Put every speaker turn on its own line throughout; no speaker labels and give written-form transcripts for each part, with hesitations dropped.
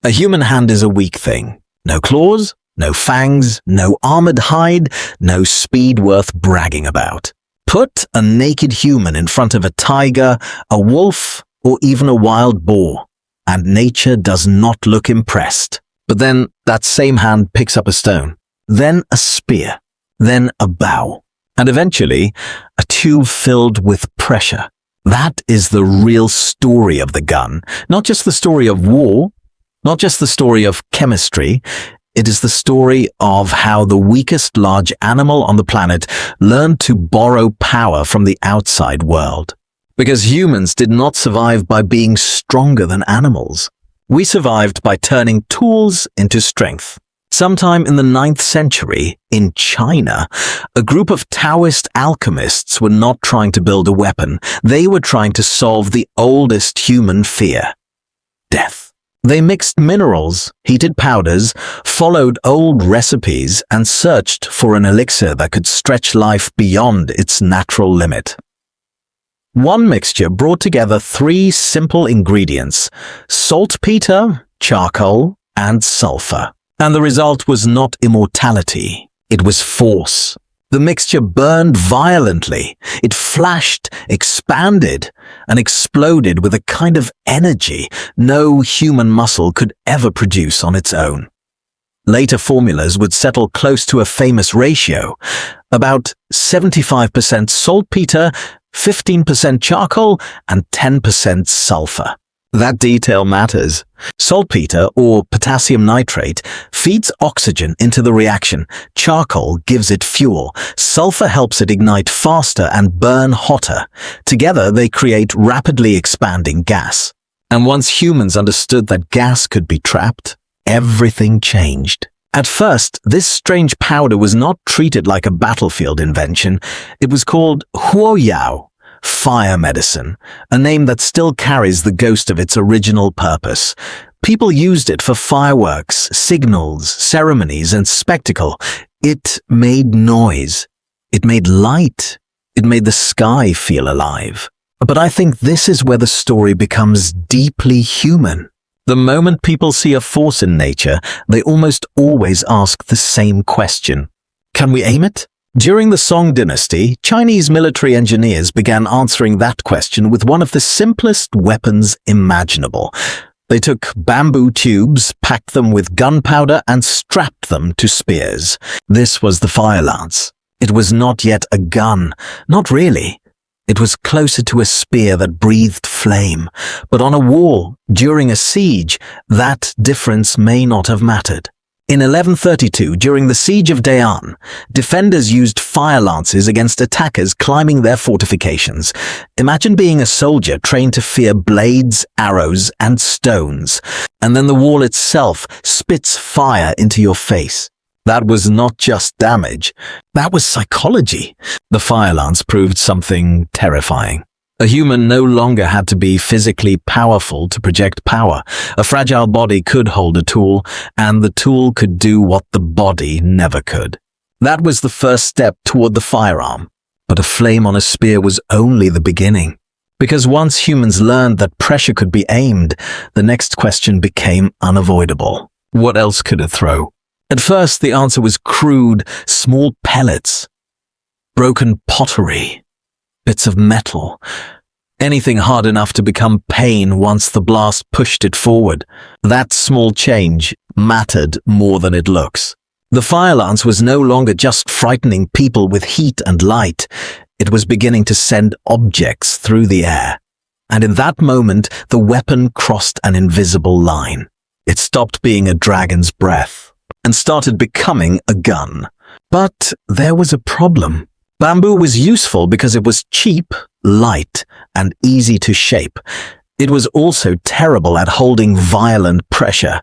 A human hand is a weak thing. No claws, no fangs, no armored hide, no speed worth bragging about. Put a naked human in front of a tiger, a wolf, or even a wild boar, and nature does not look impressed. But then that same hand picks up a stone, then a spear, then a bow, and eventually a tube filled with pressure. That is the real story of the gun, not just the story of war, not just the story of chemistry. It is the story of how the weakest large animal on the planet learned to borrow power from the outside world. Because humans did not survive by being stronger than animals. We survived by turning tools into strength. Sometime in the 9th century, in China, a group of Taoist alchemists were not trying to build a weapon. They were trying to solve the oldest human fear: death. They mixed minerals, heated powders, followed old recipes, and searched for an elixir that could stretch life beyond its natural limit. One mixture brought together 3 simple ingredients: saltpeter, charcoal, and sulfur. And the result was not immortality, it was force. The mixture burned violently. It flashed, expanded, and exploded with a kind of energy no human muscle could ever produce on its own. Later formulas would settle close to a famous ratio, about 75% saltpeter, 15% charcoal, and 10% sulfur. That detail matters. Saltpeter, or potassium nitrate, feeds oxygen into the reaction. Charcoal gives it fuel. Sulfur helps it ignite faster and burn hotter. Together, they create rapidly expanding gas. And once humans understood that gas could be trapped, everything changed. At first, this strange powder was not treated like a battlefield invention. It was called huoyao, fire medicine, a name that still carries the ghost of its original purpose. People used it for fireworks, signals, ceremonies, and spectacle. It made noise. It made light. It made the sky feel alive. But I think this is where the story becomes deeply human. The moment people see a force in nature, they almost always ask the same question: can we aim it? During the Song dynasty, Chinese military engineers began answering that question with one of the simplest weapons imaginable. They took bamboo tubes, packed them with gunpowder, and strapped them to spears. This was the fire lance. It was not yet a gun. Not really. It was closer to a spear that breathed flame. But on a wall, during a siege, that difference may not have mattered. In 1132, during the siege of Dayan, defenders used fire lances against attackers climbing their fortifications. Imagine being a soldier trained to fear blades, arrows, and stones, and then the wall itself spits fire into your face. That was not just damage, that was psychology. The fire lance proved something terrifying. A human no longer had to be physically powerful to project power. A fragile body could hold a tool, and the tool could do what the body never could. That was the first step toward the firearm. But a flame on a spear was only the beginning. Because once humans learned that pressure could be aimed, the next question became unavoidable. What else could it throw? At first, the answer was crude, small pellets, broken pottery, bits of metal, anything hard enough to become pain once the blast pushed it forward. That small change mattered more than it looks. The fire lance was no longer just frightening people with heat and light. It was beginning to send objects through the air. And in that moment, the weapon crossed an invisible line. It stopped being a dragon's breath and started becoming a gun. But there was a problem. Bamboo was useful because it was cheap, light, and easy to shape. It was also terrible at holding violent pressure.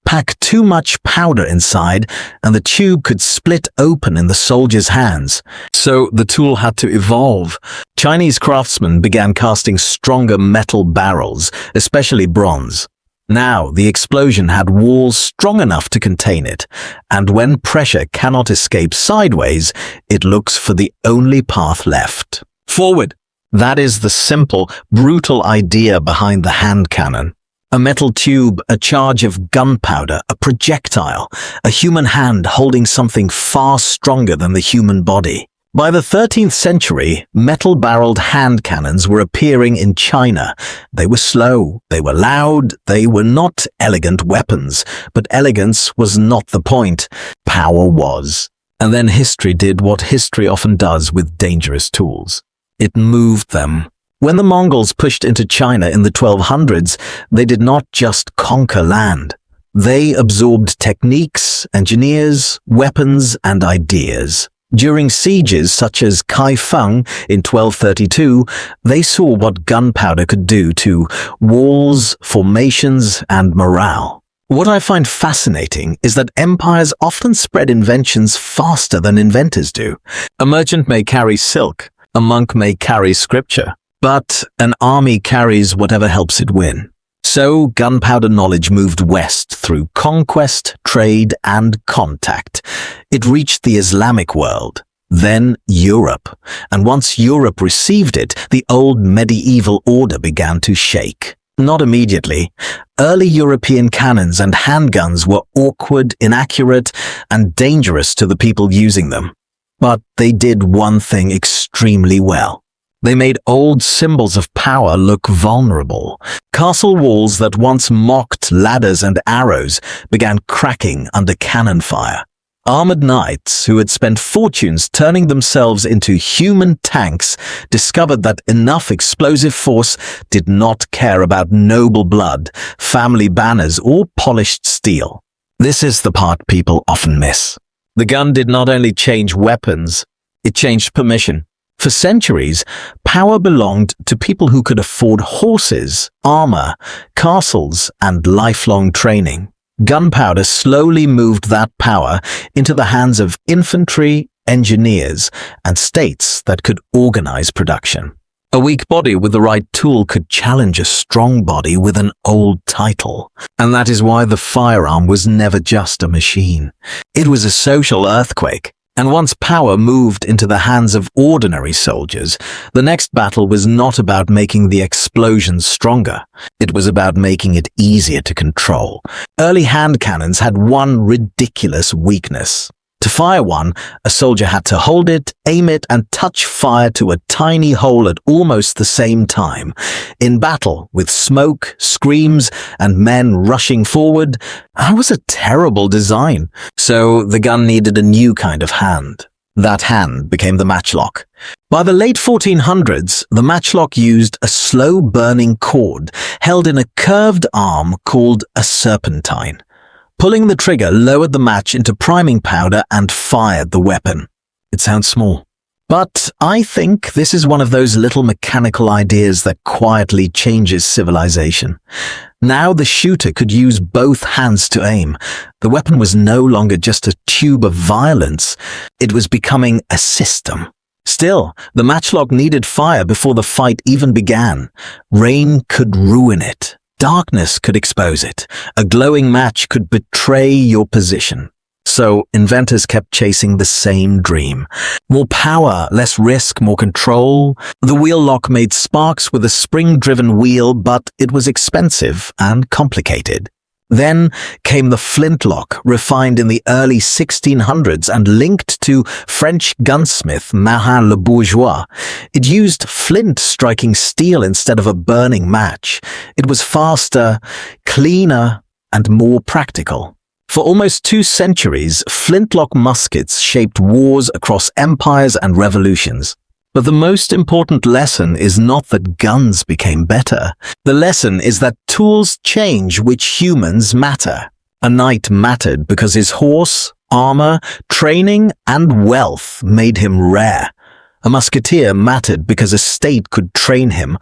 Pack too much powder inside, and the tube could split open in the soldier's hands. So the tool had to evolve. Chinese craftsmen began casting stronger metal barrels, especially bronze. Now, the explosion had walls strong enough to contain it, and when pressure cannot escape sideways, it looks for the only path left: forward. That is the simple, brutal idea behind the hand cannon. A metal tube, a charge of gunpowder, a projectile, a human hand holding something far stronger than the human body. By the 13th century, metal-barreled hand cannons were appearing in China. They were slow, they were loud, they were not elegant weapons, but elegance was not the point. Power was. And then history did what history often does with dangerous tools. It moved them. When the Mongols pushed into China in the 1200s, they did not just conquer land. They absorbed techniques, engineers, weapons, and ideas. During sieges such as Kaifeng in 1232, they saw what gunpowder could do to walls, formations, and morale. What I find fascinating is that empires often spread inventions faster than inventors do. A merchant may carry silk, a monk may carry scripture, but an army carries whatever helps it win. So gunpowder knowledge moved west through conquest, trade, and contact. It reached the Islamic world, then Europe. And once Europe received it, the old medieval order began to shake. Not immediately. Early European cannons and handguns were awkward, inaccurate, and dangerous to the people using them. But they did one thing extremely well. They made old symbols of power look vulnerable. Castle walls that once mocked ladders and arrows began cracking under cannon fire. Armored knights who had spent fortunes turning themselves into human tanks discovered that enough explosive force did not care about noble blood, family banners, or polished steel. This is the part people often miss. The gun did not only change weapons, it changed permission. For centuries, power belonged to people who could afford horses, armor, castles, and lifelong training. Gunpowder slowly moved that power into the hands of infantry, engineers, and states that could organize production. A weak body with the right tool could challenge a strong body with an old title. And that is why the firearm was never just a machine. It was a social earthquake. And once power moved into the hands of ordinary soldiers, the next battle was not about making the explosion stronger. It was about making it easier to control. Early hand cannons had one ridiculous weakness. To fire one, a soldier had to hold it, aim it, and touch fire to a tiny hole at almost the same time. In battle, with smoke, screams, and men rushing forward, that was a terrible design. So the gun needed a new kind of hand. That hand became the matchlock. By the late 1400s, the matchlock used a slow-burning cord held in a curved arm called a serpentine. Pulling the trigger lowered the match into priming powder and fired the weapon. It sounds small. But I think this is one of those little mechanical ideas that quietly changes civilization. Now the shooter could use both hands to aim. The weapon was no longer just a tube of violence. It was becoming a system. Still, the matchlock needed fire before the fight even began. Rain could ruin it. Darkness could expose it. A glowing match could betray your position. So inventors kept chasing the same dream. More power, less risk, more control. The wheel lock made sparks with a spring-driven wheel, but it was expensive and complicated. Then came the flintlock, refined in the early 1600s and linked to French gunsmith Marin le Bourgeois. It used flint striking steel instead of a burning match. It was faster, cleaner, and more practical. For almost 2 centuries, flintlock muskets shaped wars across empires and revolutions. But the most important lesson is not that guns became better. The lesson is that tools change which humans matter. A knight mattered because his horse, armor, training, and wealth made him rare. A musketeer mattered because a state could train him,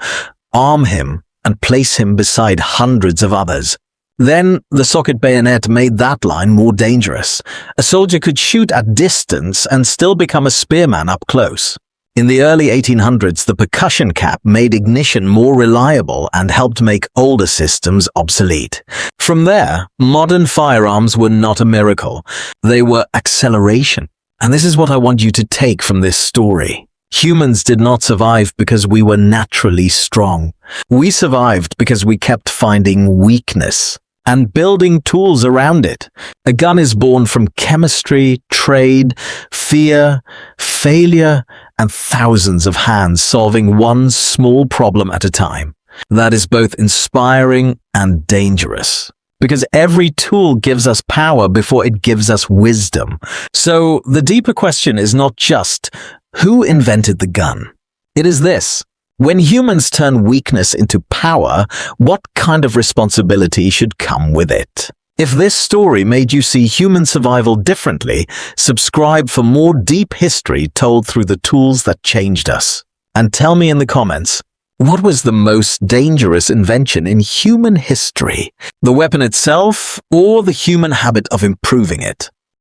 arm him, and place him beside hundreds of others. Then the socket bayonet made that line more dangerous. A soldier could shoot at distance and still become a spearman up close. In the early 1800s, the percussion cap made ignition more reliable and helped make older systems obsolete. From there, modern firearms were not a miracle. They were acceleration. And this is what I want you to take from this story. Humans did not survive because we were naturally strong. We survived because we kept finding weakness and building tools around it. A gun is born from chemistry, trade, fear, failure, and thousands of hands solving one small problem at a time. That is both inspiring and dangerous, because every tool gives us power before it gives us wisdom. So the deeper question is not just who invented the gun. It is this: when humans turn weakness into power, what kind of responsibility should come with it? If this story made you see human survival differently, subscribe for more deep history told through the tools that changed us. And tell me in the comments, what was the most dangerous invention in human history? The weapon itself, or the human habit of improving it?